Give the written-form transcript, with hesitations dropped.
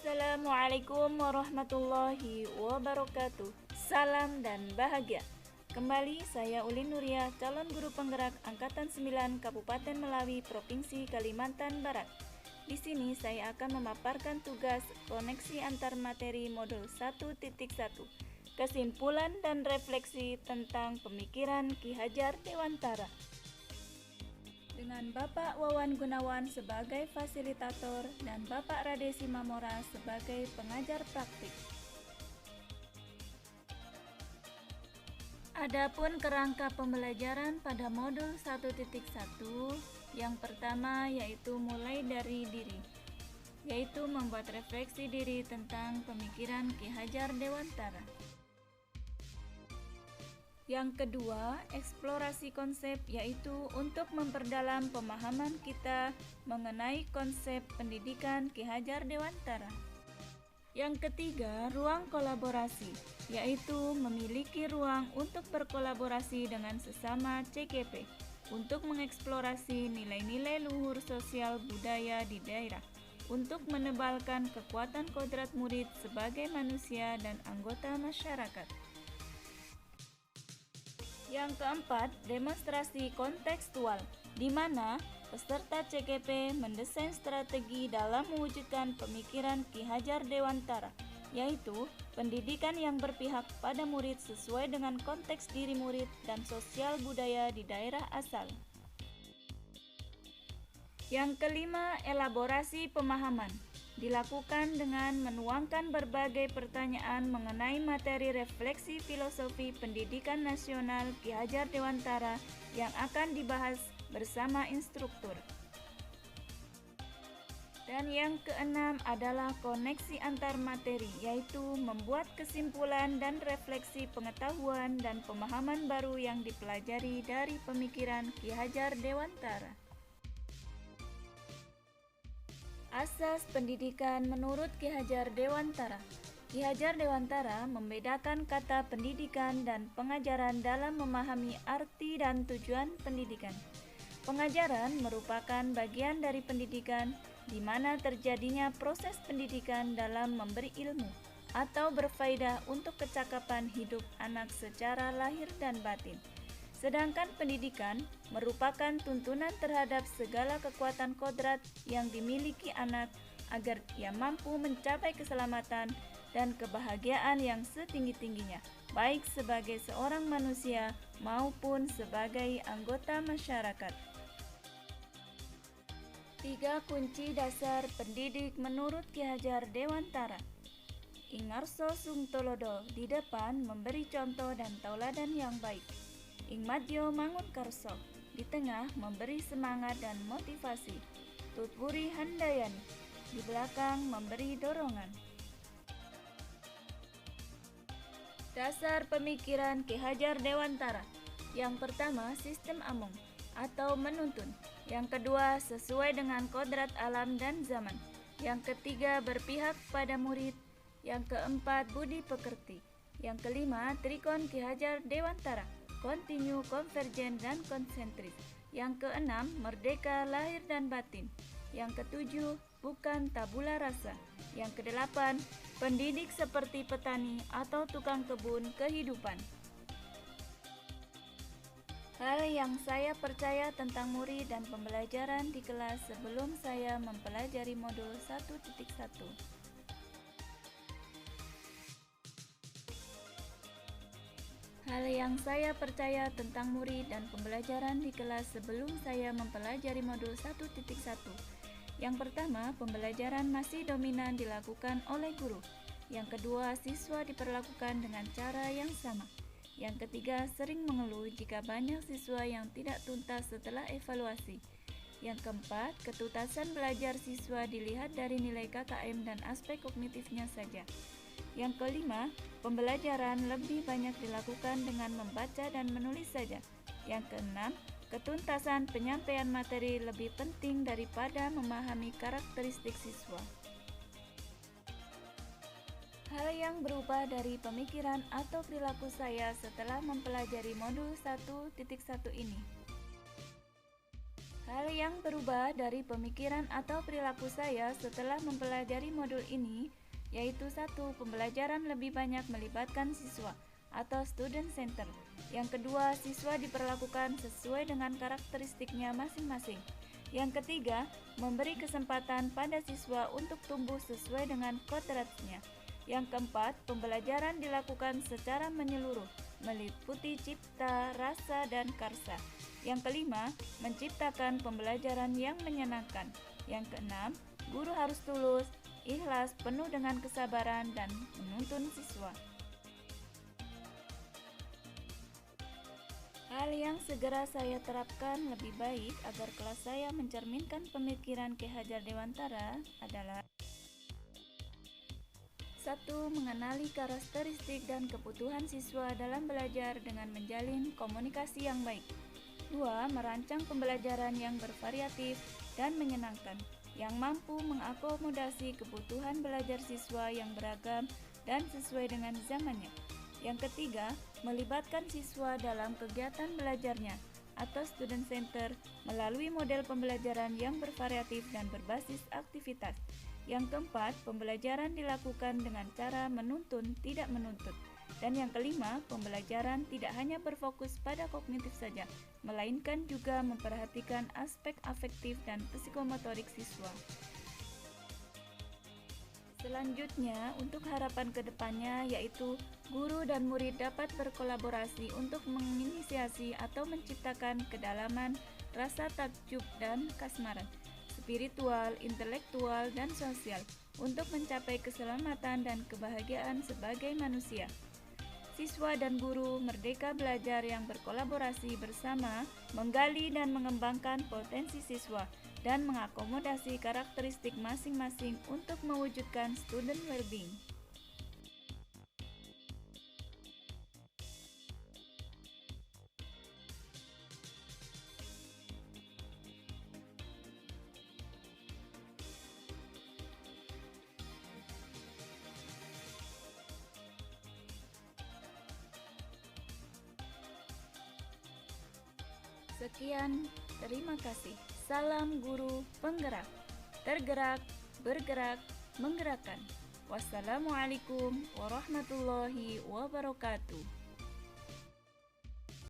Assalamualaikum warahmatullahi wabarakatuh. Salam dan bahagia. Kembali saya Ulin Nuria, calon guru penggerak Angkatan 9 Kabupaten Melawi, Provinsi Kalimantan Barat. Di sini saya akan memaparkan tugas koneksi antar materi modul 1.1, kesimpulan dan refleksi tentang pemikiran Ki Hajar Dewantara. Dengan Bapak Wawan Gunawan sebagai fasilitator dan Bapak Rade Simamora sebagai pengajar praktik. Adapun kerangka pembelajaran pada modul 1.1, yang pertama yaitu mulai dari diri, yaitu membuat refleksi diri tentang pemikiran Ki Hajar Dewantara. Yang kedua, eksplorasi konsep, yaitu untuk memperdalam pemahaman kita mengenai konsep pendidikan Ki Hajar Dewantara. Yang ketiga, ruang kolaborasi, yaitu memiliki ruang untuk berkolaborasi dengan sesama CKP untuk mengeksplorasi nilai-nilai luhur sosial budaya di daerah, untuk menebalkan kekuatan kodrat murid sebagai manusia dan anggota masyarakat. Yang keempat, demonstrasi kontekstual, di mana peserta CKP mendesain strategi dalam mewujudkan pemikiran Ki Hajar Dewantara, yaitu pendidikan yang berpihak pada murid sesuai dengan konteks diri murid dan sosial budaya di daerah asal. Yang kelima, elaborasi pemahaman, dilakukan dengan menuangkan berbagai pertanyaan mengenai materi refleksi filosofi pendidikan nasional Ki Hajar Dewantara yang akan dibahas bersama instruktur. Dan yang keenam adalah koneksi antar materi, yaitu membuat kesimpulan dan refleksi pengetahuan dan pemahaman baru yang dipelajari dari pemikiran Ki Hajar Dewantara. Asas pendidikan menurut Ki Hajar Dewantara. Ki Hajar Dewantara membedakan kata pendidikan dan pengajaran dalam memahami arti dan tujuan pendidikan. Pengajaran merupakan bagian dari pendidikan di mana terjadinya proses pendidikan dalam memberi ilmu atau berfaedah untuk kecakapan hidup anak secara lahir dan batin. Sedangkan pendidikan merupakan tuntunan terhadap segala kekuatan kodrat yang dimiliki anak agar ia mampu mencapai keselamatan dan kebahagiaan yang setinggi-tingginya, baik sebagai seorang manusia maupun sebagai anggota masyarakat. 3 kunci dasar pendidik menurut Ki Hajar Dewantara. Ingarso sungtolodo, di depan memberi contoh dan tauladan yang baik. Ingmadyo mangun karso, di tengah memberi semangat dan motivasi. Tutwuri handayani, di belakang memberi dorongan. Dasar pemikiran Ki Hajar Dewantara. Yang pertama, sistem among atau menuntun. Yang kedua, sesuai dengan kodrat alam dan zaman. Yang ketiga, berpihak pada murid. Yang keempat, budi pekerti. Yang kelima, trikon Ki Hajar Dewantara, kontinu, konvergen, dan konsentris. Yang keenam, merdeka lahir dan batin. Yang ketujuh, bukan tabula rasa. Yang kedelapan, pendidik seperti petani atau tukang kebun kehidupan. Hal yang saya percaya tentang murid dan pembelajaran di kelas sebelum saya mempelajari modul 1.1. Hal yang saya percaya tentang murid dan pembelajaran di kelas sebelum saya mempelajari modul 1.1. Yang pertama, pembelajaran masih dominan dilakukan oleh guru. Yang kedua, siswa diperlakukan dengan cara yang sama. Yang ketiga, sering mengeluh jika banyak siswa yang tidak tuntas setelah evaluasi. Yang keempat, ketuntasan belajar siswa dilihat dari nilai KKM dan aspek kognitifnya saja. Yang kelima, pembelajaran lebih banyak dilakukan dengan membaca dan menulis saja. Yang keenam, ketuntasan penyampaian materi lebih penting daripada memahami karakteristik siswa. Hal yang berubah dari pemikiran atau perilaku saya setelah mempelajari modul 1.1 ini. Hal yang berubah dari pemikiran atau perilaku saya setelah mempelajari modul ini yaitu satu, pembelajaran lebih banyak melibatkan siswa atau student center. Yang kedua, siswa diperlakukan sesuai dengan karakteristiknya masing-masing. Yang ketiga, memberi kesempatan pada siswa untuk tumbuh sesuai dengan kodratnya. Yang keempat, pembelajaran dilakukan secara menyeluruh, meliputi cipta, rasa, dan karsa. Yang kelima, menciptakan pembelajaran yang menyenangkan. Yang keenam, guru harus tulus, ikhlas, penuh dengan kesabaran, dan menuntun siswa. Hal yang segera saya terapkan lebih baik agar kelas saya mencerminkan pemikiran Ki Hajar Dewantara adalah: 1. Mengenali karakteristik dan kebutuhan siswa dalam belajar dengan menjalin komunikasi yang baik. 2. Merancang pembelajaran yang bervariatif dan menyenangkan, yang mampu mengakomodasi kebutuhan belajar siswa yang beragam dan sesuai dengan zamannya. Yang ketiga, melibatkan siswa dalam kegiatan belajarnya atau student center melalui model pembelajaran yang bervariatif dan berbasis aktivitas. Yang keempat, pembelajaran dilakukan dengan cara menuntun, tidak menuntut. Dan yang kelima, pembelajaran tidak hanya berfokus pada kognitif saja, melainkan juga memperhatikan aspek afektif dan psikomotorik siswa. Selanjutnya, untuk harapan kedepannya yaitu guru dan murid dapat berkolaborasi untuk menginisiasi atau menciptakan kedalaman, rasa takjub dan kasmaran, spiritual, intelektual, dan sosial untuk mencapai keselamatan dan kebahagiaan sebagai manusia. Siswa dan guru merdeka belajar yang berkolaborasi bersama, menggali dan mengembangkan potensi siswa, dan mengakomodasi karakteristik masing-masing untuk mewujudkan student well-being. Sekian, terima kasih. Salam guru penggerak, tergerak, bergerak, menggerakkan. Wassalamualaikum warahmatullahi wabarakatuh.